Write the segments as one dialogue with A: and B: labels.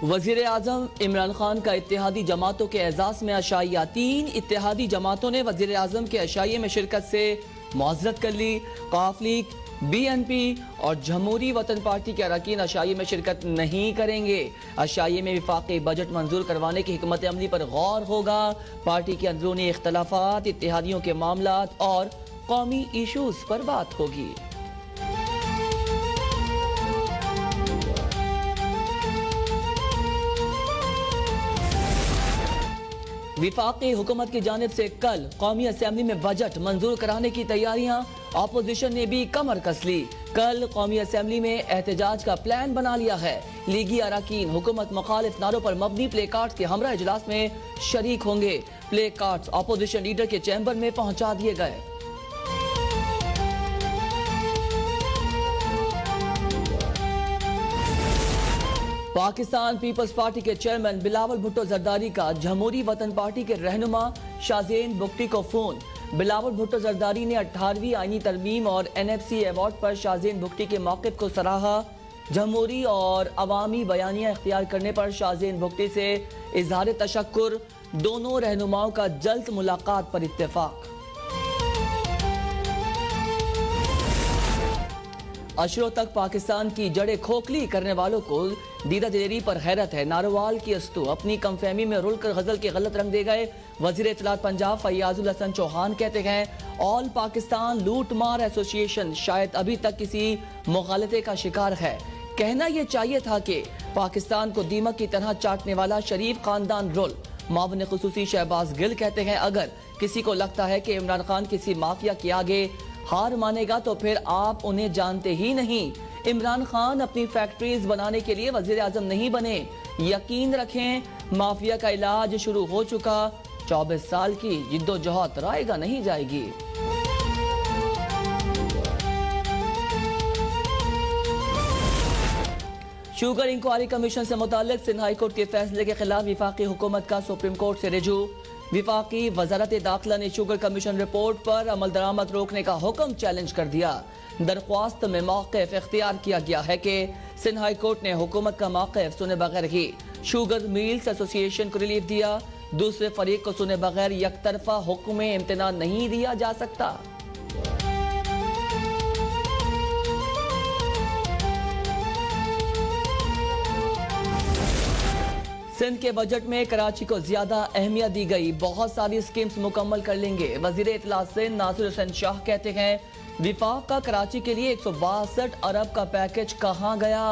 A: वजीर आजम इमरान खान का इत्तेहादी जमातों के एजाज में अशाइया। 3 इत्तेहादी जमातों ने वजीर आजम के अशाइये में शिरकत से मुआज़रत कर ली। काफ लीग, BNP और जमहूरी वतन पार्टी के अरकान अशाइये में शिरकत नहीं करेंगे। अशाइये में विफाकी बजट मंजूर करवाने की हिकमत अमली पर गौर होगा। पार्टी के अंदरूनी इख्तलाफात, इत्तेहादियों के मामलात और कौमी इशूज पर बात होगी। विफाकी हुकूमत की जानिब से कल कौमी असम्बली में बजट मंजूर कराने की तैयारियां। अपोजिशन ने भी कमर कस ली। कल कौमी असम्बली में एहतजाज का प्लान बना लिया है। लीगी अरकान हुकूमत मुखालिफ नारों पर मबनी प्ले कार्ड्स के हमरा इजलास में शरीक होंगे। प्ले कार्ड्स अपोजिशन लीडर के चैम्बर में पहुंचा दिए गए। पाकिस्तान पीपल्स पार्टी के चेयरमैन बिलावल भुट्टो जरदारी का जमहूरी वतन पार्टी के रहनुमा शाहजेन बुगटी को फोन। बिलावल भुट्टो जरदारी ने 18वीं आईनी तरमीम और NFC अवार्ड पर शाहजेन बुगटी के मौक़िफ़ को सराहा। जमहूरी और अवामी बयानियां इख्तियार करने पर शाहजेन बुगटी से इजहार तशक्कुर। दोनों रहनुमाओं का जल्द मुलाकात पर इत्तेफाक। अशरों तक पाकिस्तान की जड़ें खोखली करने वालों को दीदा दिलेरी पर हैरत है। नारोवाल की अस्तु अपनी कमफहमी में रुलकर गजल के गलत रंग दे गए। वजीर इत्तलात पंजाब फैयाजुल हसन चौहान कहते हैं ऑल पाकिस्तान लूट मार एसोसिएशन शायद अभी तक किसी मुगालते का शिकार है। कहना यह चाहिए था कि पाकिस्तान को दीमक की तरह चाटने वाला शरीफ खानदान रुल। मावन खुसूसी शहबाज गिल कहते हैं अगर किसी को लगता है कि इमरान खान किसी माफिया के आगे हार मानेगा तो फिर आप उन्हें जानते ही नहीं। इमरान खान अपनी फैक्ट्रीज बनाने के लिए वजीर आजम नहीं बने। यकीन रखें माफिया का इलाज शुरू हो चुका। 24 साल की जिद्दोजहद रायगा नहीं जाएगी। शुगर इंक्वायरी कमीशन से मुताल्लिक सिंध हाई कोर्ट के फैसले के खिलाफ विफाकी हुकूमत का सुप्रीम कोर्ट से रिजू। विफाकी वजारत दाखिला ने शुगर कमीशन रिपोर्ट पर अमल दरामद रोकने का हुक्म चैलेंज कर दिया। दरख्वास्त में मौक़िफ़ इख्तियार किया गया है कि सिंध हाई कोर्ट ने हुकूमत का मौक़िफ़ सुने बगैर ही शुगर मिल्स एसोसिएशन को रिलीफ दिया। दूसरे फरीक को सुने बगैर यकतरफा हुक्म इम्तना नहीं दिया जा सकता। सिंध के बजट में कराची को ज्यादा अहमियत दी गई। बहुत सारी स्कीम्स मुकम्मल कर लेंगे। वजीर इत्तलात सिंध नासिर हुसैन शाह कहते हैं विफाक का कराची के लिए 162 अरब का पैकेज कहाँ गया।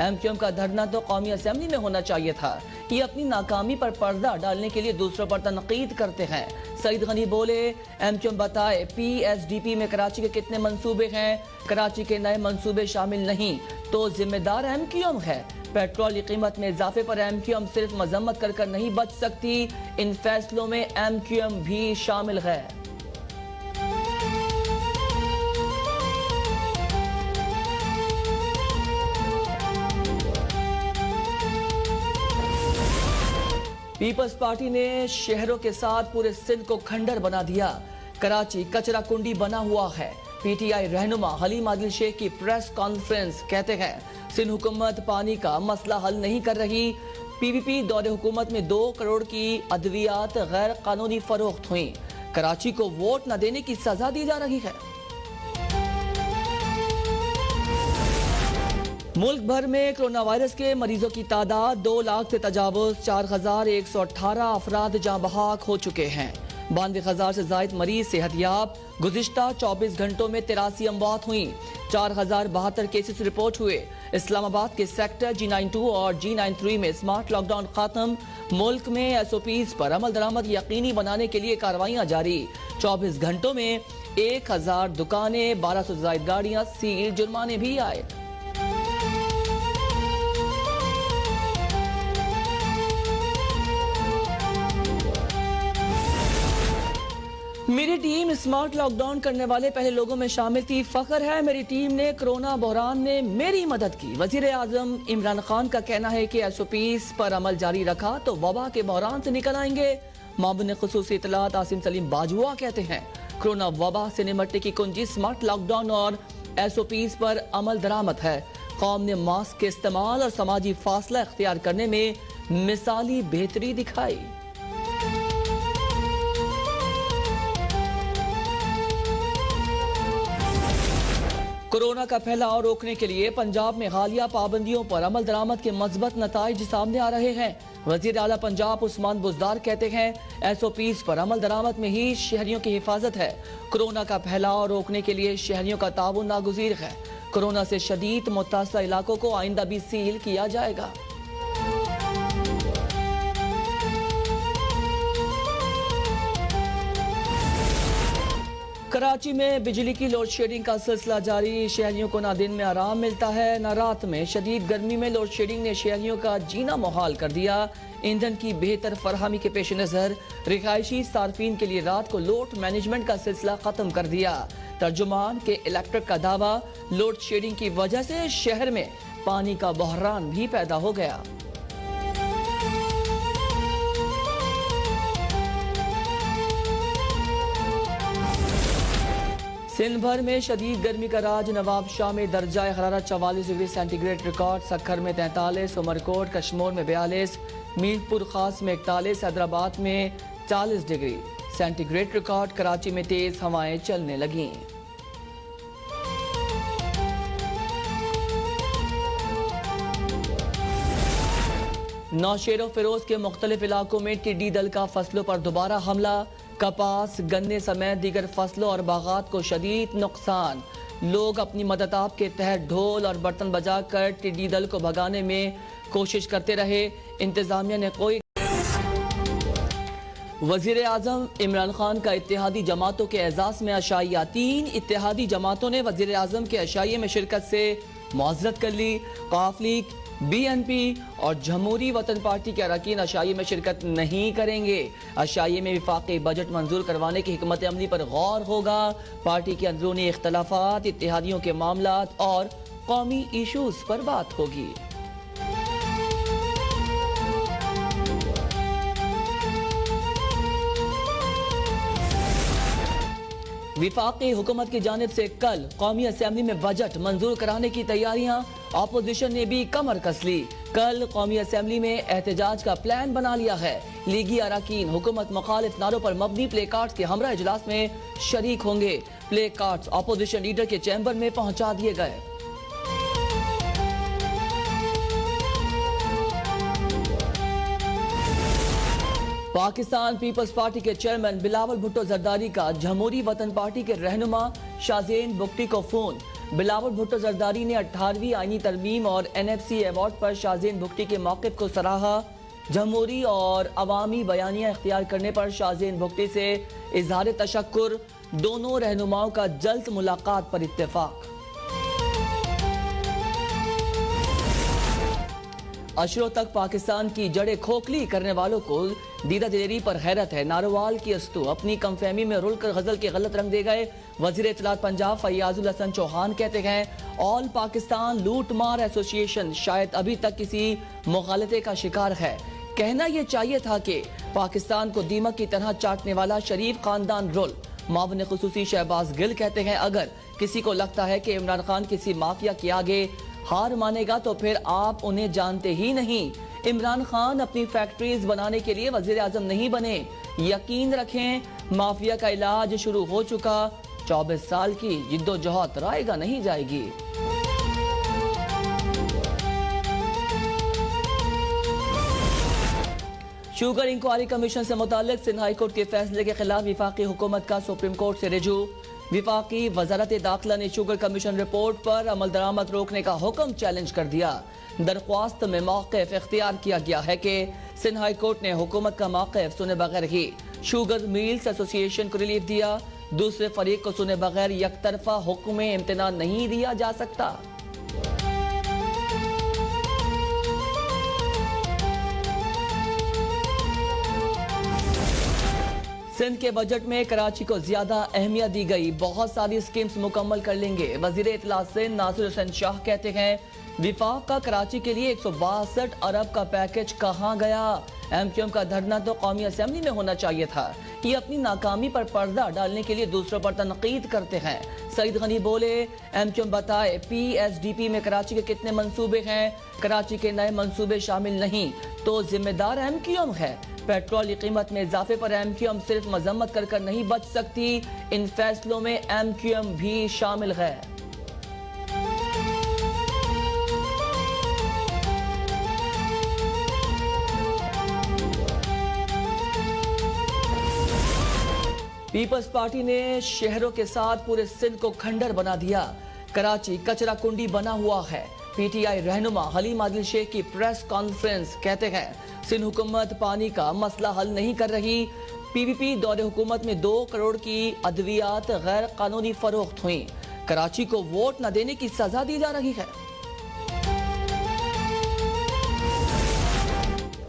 A: MQM का धरना तो कौमी असम्बली में होना चाहिए था। ये अपनी नाकामी पर पर्दा डालने के लिए दूसरों पर तनकीद करते हैं। सईद गनी बोले MQM बताए PSDP में कराची के कितने मंसूबे हैं। कराची के नए मंसूबे शामिल नहीं तो जिम्मेदार MQM है। पेट्रोल की कीमत में इजाफे पर MQM सिर्फ मजम्मत कर नहीं बच सकती। इन फैसलों में MQM भी शामिल है। पीपल्स पार्टी ने शहरों के साथ पूरे सिंध को खंडर बना दिया। कराची कचरा कुंडी बना हुआ है। PTI रहनुमा हलीम आदिल शेख की प्रेस कॉन्फ्रेंस कहते हैं सिंध हुकूमत पानी का मसला हल नहीं कर रही। PPP दौरे हुकूमत में 2 करोड़ की अद्वियात गैर कानूनी फरोख्त हुई। कराची को वोट न देने की सजा दी जा रही है। मुल्क भर में कोरोना वायरस के मरीजों की तादाद 2 लाख से तजावुज। 4118 अफराद जाँ बहाक हो चुके हैं। 92,000 से जायद मरीज सेहतयाब। गुज़िश्ता 24 घंटों में 83 अमवात हुई। 4072 केसेस रिपोर्ट हुए। इस्लामाबाद के सेक्टर G92 और G93 में स्मार्ट लॉकडाउन खत्म। मुल्क में SOPs पर अमल दरामद यकीनी बनाने के लिए कार्रवाइयां जारी। 24 घंटों में 1000 दुकानें, 1200 से जायद गाड़ियां सील। जुर्माने भी आए। मेरी टीम स्मार्ट लॉकडाउन करने वाले पहले लोगों में शामिल थी। फख्र है मेरी टीम ने कोरोना बहरान में मेरी मदद की। वजीर आजम इमरान खान का कहना है कि SOPs पर अमल जारी रखा तो वबा के बहरान से निकल आएंगे। मामून खुसूसी इत्तलात आसिम सलीम बाजुआ कहते हैं कोरोना वबा से निमटने की कुंजी स्मार्ट लॉकडाउन और SOPs पर अमल दरामद है। कौम ने मास्क के इस्तेमाल और समाजी फासला इख्तियार करने में मिसाली बेहतरी दिखाई। कोरोना का फैलाव रोकने के लिए पंजाब में हालिया पाबंदियों पर अमल दरामद के मजबूत नताइज सामने आ रहे हैं। वजीर आला पंजाब उस्मान बुज़दार कहते हैं SOPs पर अमल दरामद में ही शहरियों की हिफाजत है। कोरोना का फैलाव रोकने के लिए शहरियों का ताउन नागुज़ीर है। कोरोना से शदीद मुतासर इलाकों को आइंदा भी सील किया जाएगा। कराची में बिजली की लोड शेडिंग का सिलसिला जारी। शहरियों को ना दिन में आराम मिलता है ना रात में। शदीद गर्मी में लोड शेडिंग ने शहरियों का जीना मुहाल कर दिया। ईंधन की बेहतर फरहमी के पेश नज़र रिहायशी सार्फिन के लिए रात को लोड मैनेजमेंट का सिलसिला खत्म कर दिया। तर्जुमान के इलेक्ट्रिक का दावा, लोड शेडिंग की वजह से शहर में पानी का बहरान भी पैदा हो गया। सिंध भर में शदीद गर्मी का राज। नवाब शाह में दर्जा हरारत 44 डिग्री सेंटीग्रेड रिकॉर्ड। सक्खर में 43, उमरकोट कश्मीर में 42, मीरपुर खास में 41, हैदराबाद में 40 डिग्री सेंटीग्रेड रिकॉर्ड। कराची में तेज हवाएं चलने लगीं। नौशेरो फिरोज के मुख्तलिफ इलाकों में टिड्डी दल का फसलों पर दोबारा हमला। कपास, गन्ने समेत दीगर फसलों और बागात को शदीद नुकसान। लोग अपनी मदताब के तहत ढोल और बर्तन बजाकर टिड्डी दल को भगाने में कोशिश करते रहे। इंतजामिया ने कोई। वजीर आजम इमरान खान का इत्तेहादी जमातों के एजाज में अशाइया। 3 इत्तेहादी जमातों ने वजीर आजम के अशाइये में शिरकत से मुआज़रत कर ली। काफ लीग, BNP और जमहूरी वतन पार्टी के अरकान अशाइये में शिरकत नहीं करेंगे। अशाइये में विफाकी बजट मंजूर करवाने की हिकमत अमली पर गौर होगा। पार्टी के अंदरूनी इख्तलाफात, इत्तेहादियों के मामलात और कौमी इशूज पर बात होगी। विफाकी हुकूमत की जानिब से कल कौमी असेंबली में बजट मंजूर कराने की तैयारियां। अपोजिशन ने भी कमर कस ली। कल कौमी असेंबली में एहतजाज का प्लान बना लिया है। लीगी अरकान हुकूमत मुखालिफ नारों पर मबनी प्ले कार्ड्स के हमरा इजलास में शरीक होंगे। प्ले कार्ड्स अपोजिशन लीडर के चैम्बर में पहुंचा दिए गए। पाकिस्तान पीपल्स पार्टी के चेयरमैन बिलावल भुट्टो जरदारी का जमहूरी वतन पार्टी के रहनुमा शाहजेन बुगटी को फोन। बिलावल भुट्टो जरदारी ने 18वीं आईनी तरमीम और NFC अवार्ड पर शाहजेन बुगटी के मौक़िफ़ को सराहा। जमहूरी और अवामी बयानियां इख्तियार करने पर शाहजेन बुगटी से इजहार तशक्कुर। दोनों रहनुमाओं का जल्द मुलाकात पर इत्तेफाक। अशरों तक पाकिस्तान की जड़ें खोखली करने वालों को दीदा दिलेरी पर हैरत है। नारोवाल की अस्तु अपनी कमफहमी में रुलकर गजल के गलत रंग दे गए। वजीर इत्तलात पंजाब फैयाजुल हसन चौहान कहते हैं ऑल पाकिस्तान लूट मार एसोसिएशन शायद अभी तक किसी मुगालते का शिकार है। कहना यह चाहिए था कि पाकिस्तान को दीमक की तरह चाटने वाला शरीफ खानदान रोल। मावन खुसूसी शहबाज गिल कहते हैं अगर किसी को लगता है कि इमरान खान किसी माफिया के आगे हार मानेगा तो फिर आप उन्हें जानते ही नहीं। इमरान खान अपनी फैक्ट्रीज बनाने के लिए वजीर आजम नहीं बने। यकीन रखें माफिया का इलाज शुरू हो चुका। 24 साल की जिद्दोजहद रायगा नहीं जाएगी। शुगर इंक्वायरी कमीशन से मुताल्लिक सिंध हाई कोर्ट के फैसले के खिलाफ विफाकी हुकूमत का सुप्रीम कोर्ट से रिजू। विफाकी वजारत दाखिला ने शुगर कमीशन रिपोर्ट पर अमल दरामद रोकने का हुक्म चैलेंज कर दिया। दरख्वास्त में मौक़िफ़ इख्तियार किया गया है कि सिंध हाई कोर्ट ने हुकूमत का मौक़िफ़ सुने बगैर ही शुगर मिल्स एसोसिएशन को रिलीफ दिया। दूसरे फरीक को सुने बगैर यकतरफा हुक्म इम्तिना नहीं दिया जा सकता। सिंध के बजट में कराची को ज्यादा अहमियत दी गई। बहुत सारी स्कीम्स मुकम्मल कर लेंगे। वजीर इत्तलात सिंध नासिर हुसैन शाह कहते हैं विफाक का कराची के लिए 162 अरब का पैकेज कहां गया? एमक्यूएम का धरना तो कौमी असेंबली में होना चाहिए था। ये अपनी नाकामी पर पर्दा डालने के लिए दूसरों पर तनकीद करते हैं। सईद गनी बोले, एमक्यूएम बताए पीएसडीपी में कराची के कितने मंसूबे हैं? कराची के नए मंसूबे शामिल नहीं तो जिम्मेदार एमक्यूएम है। पेट्रोल की कीमत में इजाफे पर एमक्यूएम सिर्फ मजम्मत कर नहीं बच सकती। इन फैसलों में एमक्यूएम भी शामिल है। पीपल्स पार्टी ने शहरों के साथ पूरे सिंध को खंडर बना दिया। कराची कचरा कुंडी बना हुआ है। पीटीआई रहनुमा हलीम आदिल शेख की प्रेस कॉन्फ्रेंस, कहते हैं सिंध हुकूमत पानी का मसला हल नहीं कर रही। पीपीपी दौरे हुकूमत में 2 करोड़ की अद्वियात गैर कानूनी फरोख्त हुई। कराची को वोट न देने की सजा दी जा रही है।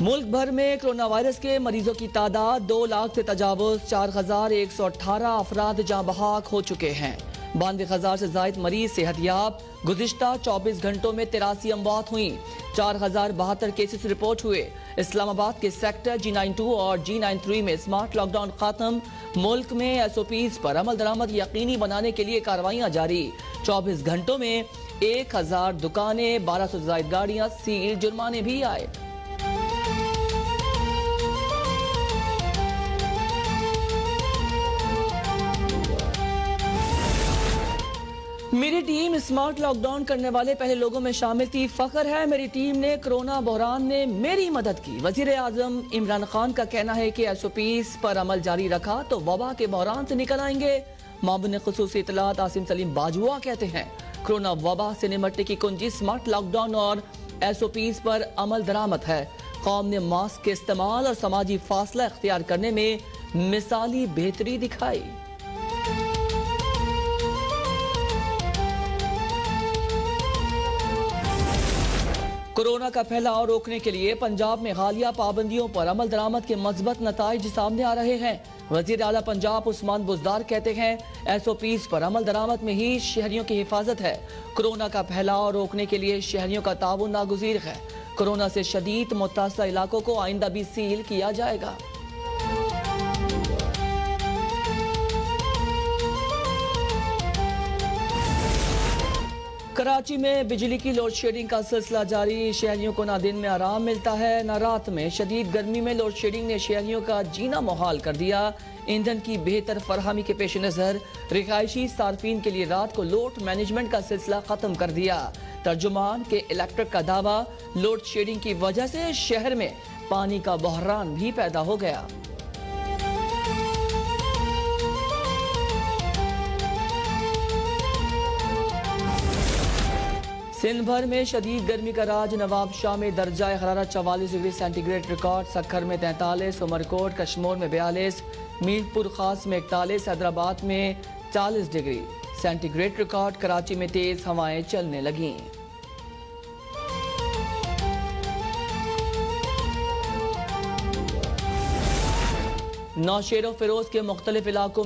A: मुल्क भर में कोरोना वायरस के मरीजों की तादाद 2 लाख से तजावुज 4118 अफराद जाँ बहाक हो चुके हैं। 92,000 से जायद मरीज सेहतयाब। गुज़िश्ता 24 घंटों में 83 अमवात हुई। 4072 केसेस रिपोर्ट हुए। इस्लामाबाद के सेक्टर G92 और G93 में स्मार्ट लॉकडाउन खत्म। मुल्क में SOPs पर अमल दरामद यकीनी बनाने के लिए कार्रवाइयां जारी। 24 घंटों में 1000 दुकानें, 1200 से जायद गाड़ियां सील। जुर्माने भी आए। मेरी टीम स्मार्ट लॉकडाउन करने वाले पहले लोगों में शामिल थी। फख्र है मेरी टीम ने, कोरोना बहरान ने मेरी मदद की। वजीर आजम इमरान खान का कहना है कि SOPs पर अमल जारी रखा तो वबा के बहरान से निकल आएंगे। मामून खुसूसी इत्तलात आसिम सलीम बाजुआ कहते हैं कोरोना वबा से निमटने की कुंजी स्मार्ट लॉकडाउन और SOPs पर अमल दरामद है। कौम ने मास्क के इस्तेमाल और समाजी फासला इख्तियार करने में मिसाली बेहतरी दिखाई। कोरोना का फैलाव रोकने के लिए पंजाब में हालिया पाबंदियों पर अमल दरामद के मजबूत नताइज सामने आ रहे हैं। वजीर आला पंजाब उस्मान बुज़दार कहते हैं SOPs पर अमल दरामद में ही शहरियों की हिफाजत है। कोरोना का फैलाव रोकने के लिए शहरियों का ताउन नागुज़ीर है। कोरोना से शदीद मुतासरा इलाकों को आइंदा भी सील किया जाएगा। कराची में बिजली की लोड शेडिंग का सिलसिला जारी। शहरियों को ना दिन में आराम मिलता है ना रात में। शदीद गर्मी में लोड शेडिंग ने शहरियों का जीना मुहाल कर दिया। ईंधन की बेहतर फरहमी के पेश नज़र रिहायशी सार्फिन के लिए रात को लोड मैनेजमेंट का सिलसिला खत्म कर दिया। तर्जुमान के इलेक्ट्रिक का दावा, लोड शेडिंग की वजह से शहर में पानी का बहरान भी पैदा हो गया। सिंध भर में शदीद गर्मी का राज। नवाब शाह में दर्जा हरारत 44 डिग्री सेंटीग्रेड रिकॉर्ड। सक्खर में 43, उमरकोट कश्मोर में 42, मीरपुर खास में 41, हैदराबाद में 40 डिग्री सेंटीग्रेड रिकॉर्ड। कराची में तेज हवाएं चलने लगीं। नौशेरो फिरोज के मुख्तलिफ इलाकों